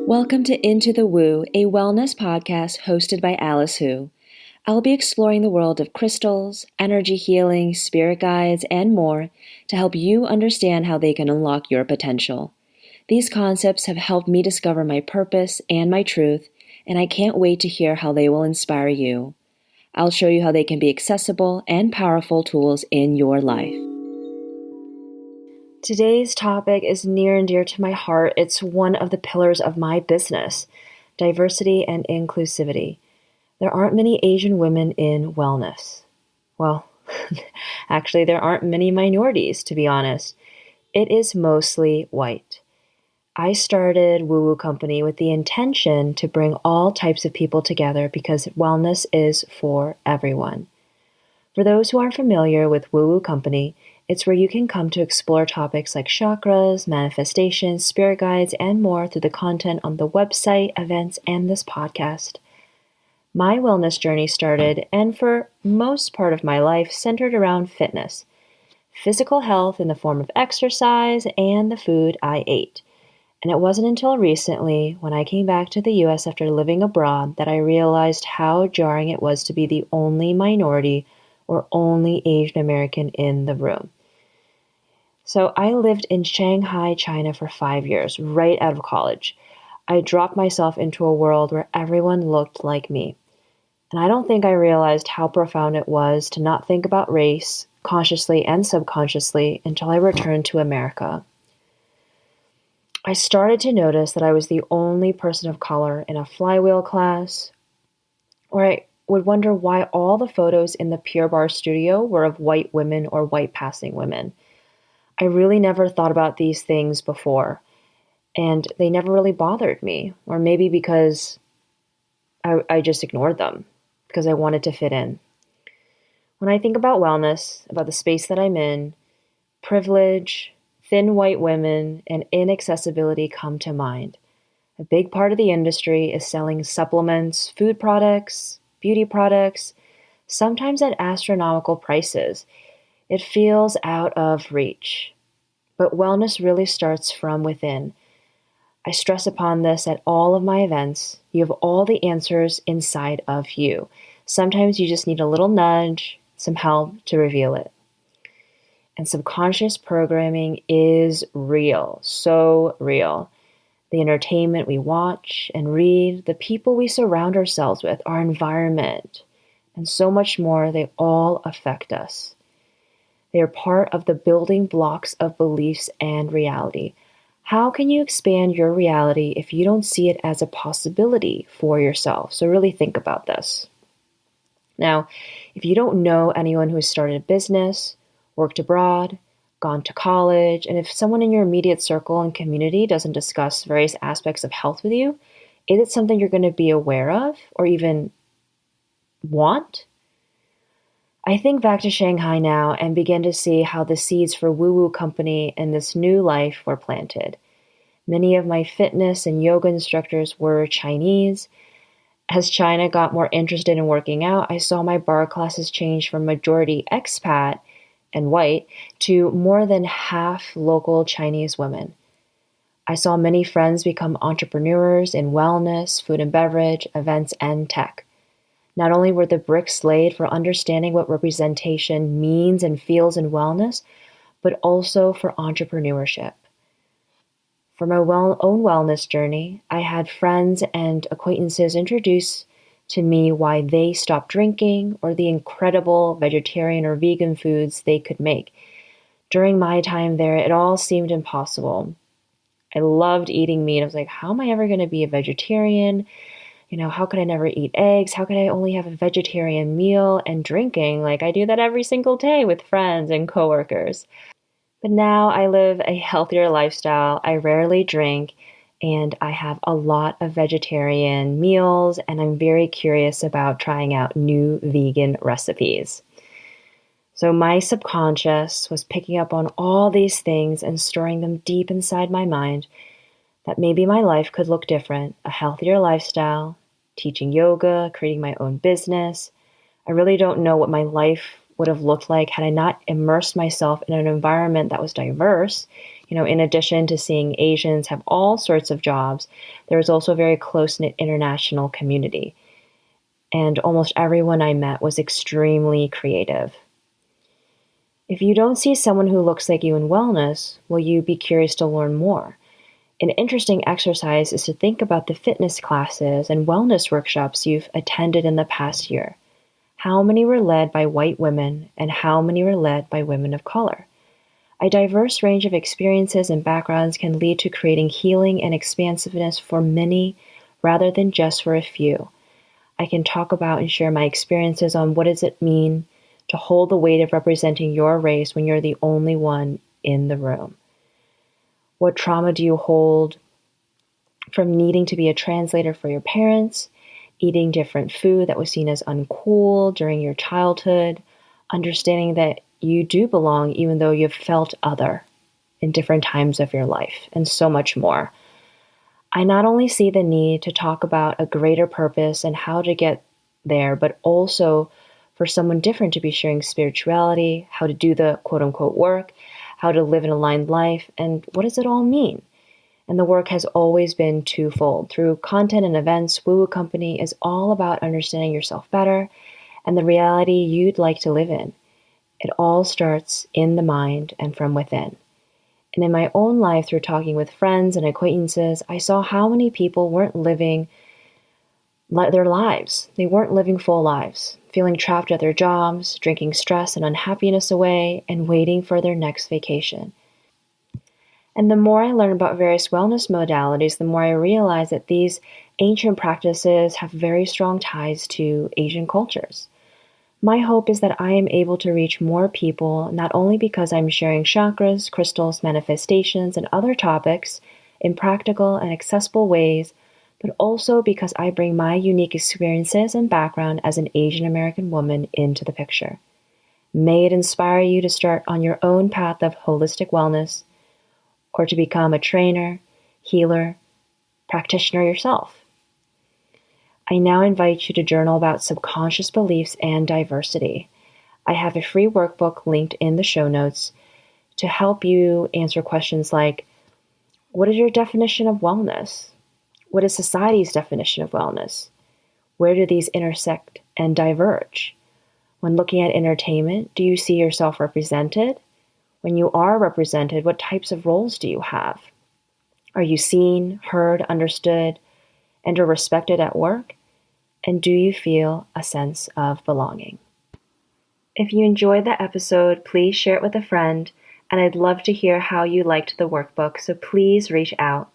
Welcome to Into the Woo, a wellness podcast hosted by Alice Hu. I'll be exploring the world of crystals, energy healing, spirit guides, and more to help you understand how they can unlock your potential. These concepts have helped me discover my purpose and my truth, and I can't wait to hear how they will inspire you. I'll show you how they can be accessible and powerful tools in your life. Today's topic is near and dear to my heart. It's one of the pillars of my business, diversity and inclusivity. There aren't many Asian women in wellness. Well, actually, there aren't many minorities, to be honest. It is mostly white. I started Woo Woo Company with the intention to bring all types of people together because wellness is for everyone. For those who aren't familiar with Woo Woo Company, it's where you can come to explore topics like chakras, manifestations, spirit guides, and more through the content on the website, events, and this podcast. My wellness journey started, and for most part of my life, centered around fitness, physical health in the form of exercise, and the food I ate. And it wasn't until recently, when I came back to the US after living abroad, that I realized how jarring it was to be the only minority or only Asian American in the room. So I lived in Shanghai, China for 5 years, right out of college. I dropped myself into a world where everyone looked like me. And I don't think I realized how profound it was to not think about race, consciously and subconsciously, until I returned to America. I started to notice that I was the only person of color in a flywheel class, or I would wonder why all the photos in the Pure Barre studio were of white women or white passing women. I really never thought about these things before, and they never really bothered me, or maybe because I just ignored them, because I wanted to fit in. When I think about wellness, about the space that I'm in, privilege, thin white women, and inaccessibility come to mind. A big part of the industry is selling supplements, food products, beauty products, sometimes at astronomical prices. It feels out of reach. But wellness really starts from within. I stress upon this at all of my events. You have all the answers inside of you. Sometimes you just need a little nudge, some help to reveal it. And subconscious programming is real, so real. The entertainment we watch and read, the people we surround ourselves with, our environment, and so much more, they all affect us. They are part of the building blocks of beliefs and reality. How can you expand your reality if you don't see it as a possibility for yourself? So really think about this. Now, if you don't know anyone who has started a business, worked abroad, gone to college, and if someone in your immediate circle and community doesn't discuss various aspects of health with you, is it something you're going to be aware of or even want? I think back to Shanghai now and begin to see how the seeds for Woo Woo Company and this new life were planted. Many of my fitness and yoga instructors were Chinese. As China got more interested in working out, I saw my barre classes change from majority expat and white to more than half local Chinese women. I saw many friends become entrepreneurs in wellness, food and beverage, events, and tech. Not only were the bricks laid for understanding what representation means and feels in wellness, but also for entrepreneurship. For my own wellness journey, I had friends and acquaintances introduce to me why they stopped drinking or the incredible vegetarian or vegan foods they could make. During my time there, it all seemed impossible. I loved eating meat. I was like, how am I ever going to be a vegetarian? How could I never eat eggs? How could I only have a vegetarian meal and drinking? Like I do that every single day with friends and coworkers. But now I live a healthier lifestyle. I rarely drink and I have a lot of vegetarian meals and I'm very curious about trying out new vegan recipes. So my subconscious was picking up on all these things and storing them deep inside my mind that maybe my life could look different, a healthier lifestyle, teaching yoga, creating my own business. I really don't know what my life would have looked like had I not immersed myself in an environment that was diverse. In addition to seeing Asians have all sorts of jobs, there was also a very close-knit international community. And almost everyone I met was extremely creative. If you don't see someone who looks like you in wellness, will you be curious to learn more? An interesting exercise is to think about the fitness classes and wellness workshops you've attended in the past year. How many were led by white women, and how many were led by women of color? A diverse range of experiences and backgrounds can lead to creating healing and expansiveness for many rather than just for a few. I can talk about and share my experiences on what does it mean to hold the weight of representing your race when you're the only one in the room. What trauma do you hold from needing to be a translator for your parents, eating different food that was seen as uncool during your childhood, understanding that you do belong even though you've felt other in different times of your life, and so much more. I not only see the need to talk about a greater purpose and how to get there, but also for someone different to be sharing spirituality, how to do the quote-unquote work, how to live an aligned life, and what does it all mean? And the work has always been twofold. Through content and events, Woo Woo Company is all about understanding yourself better and the reality you'd like to live in. It all starts in the mind and from within. And in my own life, through talking with friends and acquaintances, I saw how many people weren't living their lives. They weren't living full lives, feeling trapped at their jobs, drinking stress and unhappiness away, and waiting for their next vacation. And the more I learn about various wellness modalities, the more I realize that these ancient practices have very strong ties to Asian cultures. My hope is that I am able to reach more people, not only because I'm sharing chakras, crystals, manifestations, and other topics in practical and accessible ways, but also because I bring my unique experiences and background as an Asian American woman into the picture. May it inspire you to start on your own path of holistic wellness, or to become a trainer, healer, practitioner yourself. I now invite you to journal about subconscious beliefs and diversity. I have a free workbook linked in the show notes to help you answer questions like, what is your definition of wellness? What is society's definition of wellness? Where do these intersect and diverge? When looking at entertainment, do you see yourself represented? When you are represented, what types of roles do you have? Are you seen, heard, understood, and are respected at work? And do you feel a sense of belonging? If you enjoyed the episode, please share it with a friend, and I'd love to hear how you liked the workbook, so please reach out.